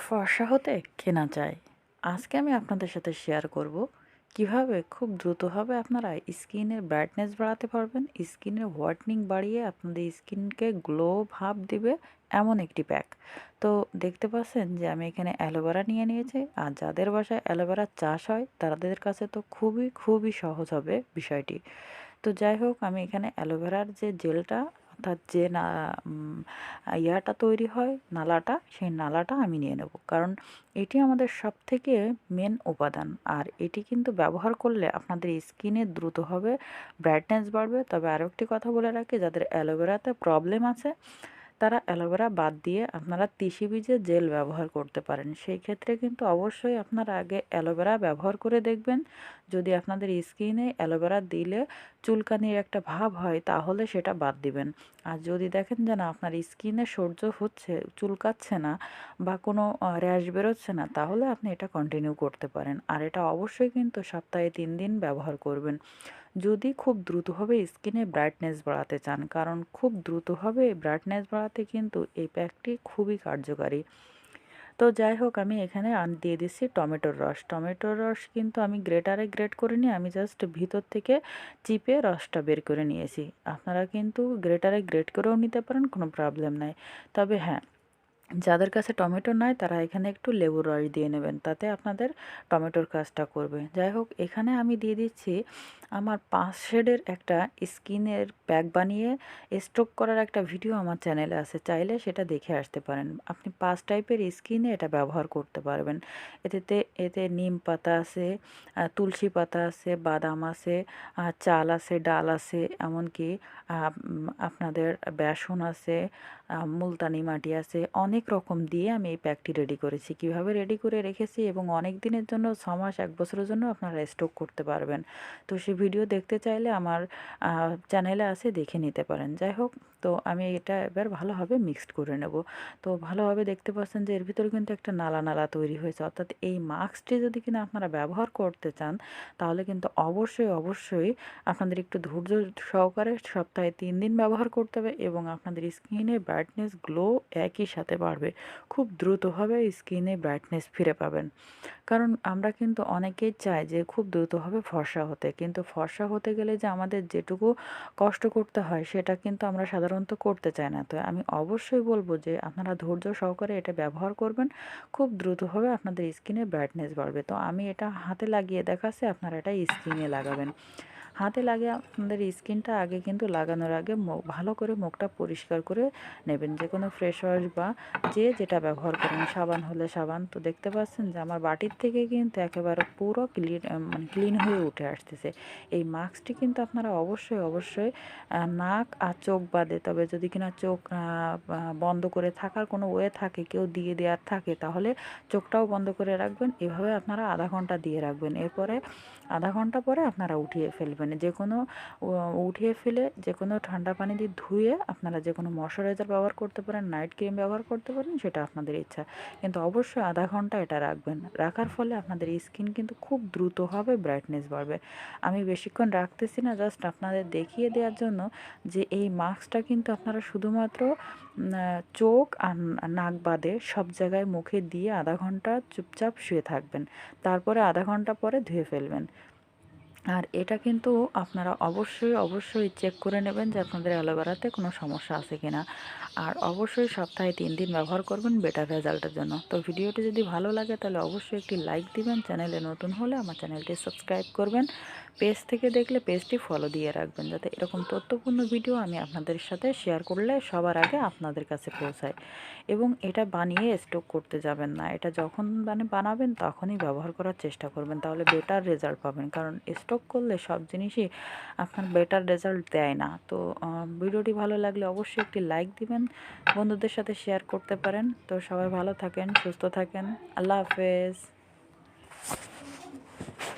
ফর্সা হতে কে না চায়। আজকে আমি আপনাদের সাথে শেয়ার করব কিভাবে খুব দ্রুতভাবে আপনারা স্কিনের ব্রাইটনেস বাড়াতে পারবেন, স্কিনের হোয়াইটনিং বাড়িয়ে আপনাদের স্কিনকে গ্লো ভাব দিবে এমন একটি প্যাক। তো দেখতে পাচ্ছেন যে আমি এখানে অ্যালোভেরা নিয়ে নিয়েছি, আর যাদের বাসায় অ্যালোভেরার চাষ হয় তাদের কাছে তো খুবই খুবই সহজ হবে বিষয়টি। তো যাই হোক, আমি এখানে অ্যালোভেরার যে জেলটা অর্থাৎ যে না ইয়াটা তৈরি হয় নালাটা, সেই নালাটা আমি নিয়ে নেব, কারণ এটি আমাদের সবথেকে মেন উপাদান। আর এটি কিন্তু ব্যবহার করলে আপনাদের স্কিনে দ্রুতভাবে ব্রাইটনেস বাড়বে। তবে আরও একটি কথা বলে রাখি, যাদের অ্যালোভেরাতে প্রবলেম আছে তারা অ্যালোভেরা বাদ দিয়ে আপনারা তিসি বীজের জেল ব্যবহার করতে পারেন। সেই ক্ষেত্রে কিন্তু অবশ্যই আপনারা আগে অ্যালোভেরা ব্যবহার করে দেখবেন। যদি আপনাদের স্কিনে অ্যালোভেরা দিলে চুলকানির একটা ভাব হয় তাহলে সেটা বাদ দিবেন। আর যদি দেখেন যে না আপনার স্কিনে সহ্য হচ্ছে, চুলকাচ্ছে না বা কোনো র্যাশ বেরোচ্ছে না, তাহলে আপনি এটা কন্টিনিউ করতে পারেন। আর এটা অবশ্যই কিন্তু সপ্তাহে 3 দিন ব্যবহার করবেন যদি খুব দ্রুতভাবে স্কিনে ব্রাইটনেস বাড়াতে চান, কারণ খুব দ্রুতভাবে ব্রাইটনেস বাড়াতে কিন্তু এই প্যাকটি খুবই কার্যকারী। তো যাই হোক, আমি এখানে দিয়ে দিচ্ছি টমেটোর রস। টমেটোর রস কিন্তু আমি গ্রেটারে গ্রেট করে নিয়ে আমি জাস্ট ভিতর থেকে চিপে রসটা বের করে নিয়েছি। আপনারা কিন্তু গ্রেটারে গ্রেট করেও নিতে পারেন, কোনো প্রবলেম নাই। তবে হ্যাঁ, যাদের কাছে টমেটো নাই তারা এখানে একটু লেবুর রস দিয়ে নেবেন, তাতে আপনাদের টমেটোর কাজটা করবে। যাই হোক, এখানে আমি দিয়ে দিচ্ছি আমার 5 শেডের একটা স্কিনের প্যাক বানিয়ে স্টক করার একটা ভিডিও আমার চ্যানেলে আছে, চাইলে সেটা দেখে আসতে পারেন। আপনি 5 টাইপের স্কিনে এটা ব্যবহার করতে পারবেন। এতে নিম পাতা আছে, তুলসী পাতা আছে, বাদাম আছে, চাল আছে, ডাল আছে, এমনকি আপনাদের বেসন আছে, মুলতানি মাটি আছে, অনেক রকম দিয়ে আমি এই প্যাকটি রেডি করেছি। কিভাবে রেডি করে রেখেছি এবং অনেক দিনের জন্য 6 মাস 1 বছরের জন্য আপনারা স্টক করতে পারবেন। তো সেই ভিডিও দেখতে চাইলে আমার চ্যানেলে আছে, দেখে নিতে পারেন। যাই হোক, তো আমি এটা এবার ভালোভাবে মিক্সড করে নেব। তো ভালোভাবে দেখতে পাচ্ছেন যে এর ভিতরে কিন্তু একটা নালা নালা তৈরি হয়েছে, অর্থাৎ এই মাস্কটি যদি কিনা আপনারা ব্যবহার করতে চান তাহলে কিন্তু অবশ্যই অবশ্যই আপনাদের একটু ধৈর্য সহকারে সপ্তাহে 3 দিন ব্যবহার করতে হবে, এবং আপনাদের স্কিনে ব্রাইটনেস গ্লো একই সাথে বাড়বে। খুব দ্রুতভাবে স্কিনে ব্রাইটনেস ফিরে পাবেন। কারণ আমরা কিন্তু অনেকেই চাই যে খুব দ্রুতভাবে ফর্সা হতে, কিন্তু ফর্সা হতে গেলে যে আমাদের যেটুকু কষ্ট করতে হয় সেটা কিন্তু আমরা সাধারণত করতে চাই না। তো আমি অবশ্যই বলবো যে আপনারা ধৈর্য সহকারে এটা ব্যবহার করবেন, খুব দ্রুতভাবে আপনাদের স্কিনে ব্রাইটনেস বাড়বে। তো আমি এটা হাতে লাগিয়ে দেখাচ্ছি, আপনারা এটা স্কিনে লাগাবেন। হাতে লাগিয়ে আপনাদের স্কিনটা আগে কিন্তু লাগানোর আগে ভালো করে মুখটা পরিষ্কার করে নেবেন, যে কোনো ফ্রেশ ওয়াশ বা যে যেটা ব্যবহার করেন, সাবান হলে সাবান। তো দেখতে পাচ্ছেন যে আমার বাটির থেকে কিন্তু একেবারে পুরো ক্লিন, মানে ক্লিন হয়ে উঠে আসতেছে। এই মাস্কটি কিন্তু আপনারা অবশ্যই অবশ্যই নাক আর চোখ বাদে, তবে যদি কিনা চোখ বন্ধ করে থাকার কোনো ওয়ে থাকে, কেউ দিয়ে দেওয়ার থাকে, তাহলে চোখটাও বন্ধ করে রাখবেন। এভাবে আপনারা আধা ঘন্টা দিয়ে রাখবেন। এরপরে আধা ঘন্টা পরে আপনারা উঠিয়ে ফেলবেন। যে কোনো উঠিয়ে ফেলে যে কোনো ঠান্ডা পানি দিয়ে ধুয়ে আপনারা যে কোনো ময়শ্চারাইজার ব্যবহার করতে পারেন, নাইট ক্রিম ব্যবহার করতে পারেন, সেটা আপনাদের ইচ্ছা। কিন্তু অবশ্যই আধা ঘন্টা এটা রাখবেন। রাখার ফলে আপনাদের স্কিন কিন্তু খুব দ্রুতভাবে ব্রাইটনেস বাড়বে। আমি বেশিক্ষণ রাখতেছি না, জাস্ট আপনাদের দেখিয়ে দেওয়ার জন্য যে এই মাস্কটা কিন্তু আপনারা শুধুমাত্র চোখ আর নাক বাদে সব জায়গায় মুখে দিয়ে আধা ঘন্টা চুপচাপ শুয়ে থাকবেন। তারপরে আধা ঘন্টা পরে ধুয়ে ফেলবেন। আর এটা কিন্তু আপনারা অবশ্যই অবশ্যই চেক করে নেবেন যে আপনাদের অ্যালোভেরাতে কোনো সমস্যা আছে কিনা। আর অবশ্যই সপ্তাহে 3 দিন ব্যবহার করবেন বেটার রেজাল্টের জন্য। তো ভিডিওটি যদি ভালো লাগে তাহলে অবশ্যই একটি লাইক দিবেন, চ্যানেলে নতুন হলে আমার চ্যানেলটি সাবস্ক্রাইব করবেন, পেজ থেকে দেখলে পেজটি ফলো দিয়ে রাখবেন, যাতে এরকম তথ্যপূর্ণ ভিডিও আমি আপনাদের সাথে শেয়ার করলে সবার আগে আপনাদের কাছে পৌঁছায়। এবং এটা বানিয়ে স্টক করতে যাবেন না, এটা যখন বানাবেন তখনই ব্যবহার করার চেষ্টা করবেন, তাহলে বেটার রেজাল্ট পাবেন। কারণ স্টক করলে সব জিনিসই আপনার বেটার রেজাল্ট দেয় না। তো ভিডিওটি ভালো লাগলে অবশ্যই একটি লাইক দিবেন, বন্ধুদের সাথে শেয়ার করতে পারেন। তো সবাই ভালো থাকেন, সুস্থ থাকেন, আল্লাহ হাফেজ।